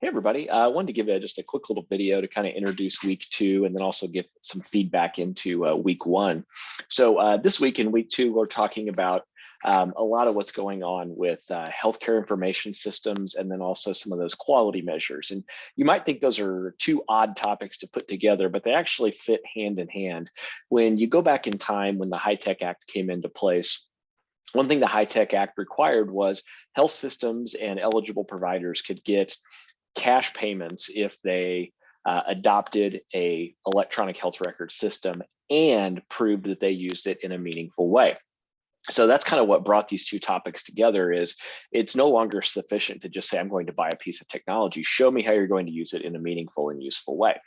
Hey everybody, I wanted to give just a quick little video to kind of introduce week two and then also give some feedback into week one. So this week in week two, we're talking about a lot of what's going on with healthcare information systems and then also some of those quality measures. And you might think those are two odd topics to put together, but they actually fit hand in hand. When you go back in time when the HITECH Act came into place, one thing the HITECH Act required was health systems and eligible providers could get cash payments if they adopted a electronic health record system and proved that they used it in a meaningful way. So that's kind of what brought these two topics together. Is it's no longer sufficient to just say, I'm going to buy a piece of technology. Show me how you're going to use it in a meaningful and useful way.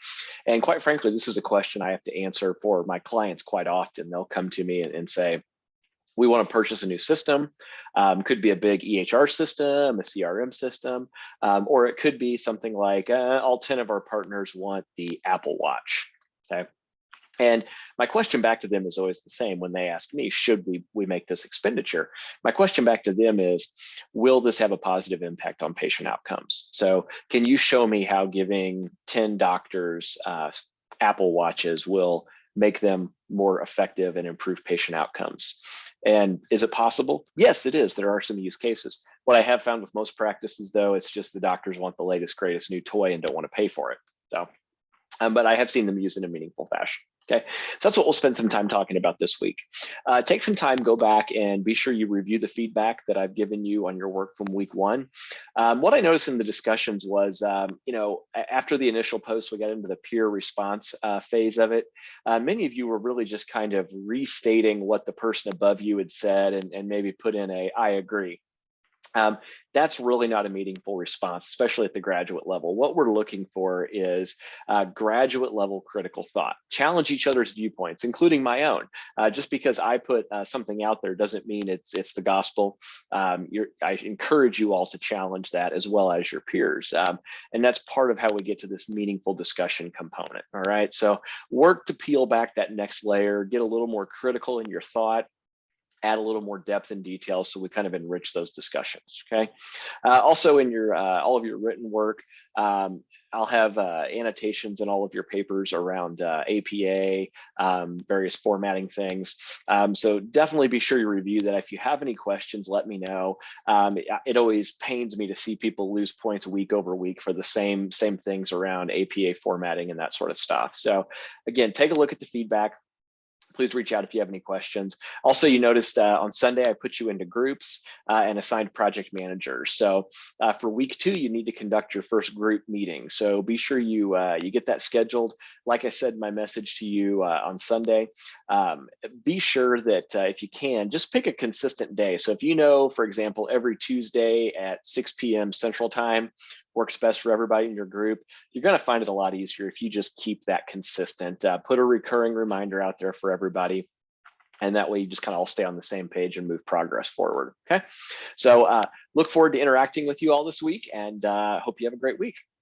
And quite frankly, this is a question I have to answer for my clients quite often. They'll come to me and say, we want to purchase a new system. Could be a big EHR system, a CRM system, or it could be something like all 10 of our partners want the Apple Watch. Okay. And my question back to them is always the same when they ask me, should we make this expenditure? My question back to them is, will this have a positive impact on patient outcomes? So can you show me how giving 10 doctors Apple Watches will make them more effective and improve patient outcomes? And is it possible? Yes, it is. There are some use cases. What I have found with most practices, though, it's just the doctors want the latest, greatest new toy and don't want to pay for it. So, but I have seen them use it in a meaningful fashion. Okay, so that's what we'll spend some time talking about this week. Take some time, go back and be sure you review the feedback that I've given you on your work from week one. What I noticed in the discussions was, after the initial post, we got into the peer response phase of it. Many of you were really just kind of restating what the person above you had said and maybe put in a, I agree. That's really not a meaningful response, especially at the graduate level. What we're looking for is graduate level critical thought. Challenge each other's viewpoints, including my own. Just because I put something out there doesn't mean it's the gospel. I encourage you all to challenge that as well as your peers. And that's part of how we get to this meaningful discussion component. All right, so work to peel back that next layer, get a little more critical in your thought, add a little more depth and detail so we kind of enrich those discussions. Okay. Also in your all of your written work, I'll have annotations in all of your papers around APA, various formatting things. So definitely be sure you review that. If you have any questions, let me know. It always pains me to see people lose points week over week for the same things around APA formatting and that sort of stuff. So again, take a look at the feedback. Please reach out if you have any questions. Also, you noticed on Sunday, I put you into groups and assigned project managers. So for week two, you need to conduct your first group meeting. So be sure you get that scheduled. Like I said, my message to you on Sunday, be sure that if you can, just pick a consistent day. So if you know, for example, every Tuesday at 6 p.m. Central Time, works best for everybody in your group, you're going to find it a lot easier if you just keep that consistent. Put a recurring reminder out there for everybody. And that way you just kind of all stay on the same page and move progress forward. Okay. So look forward to interacting with you all this week and hope you have a great week.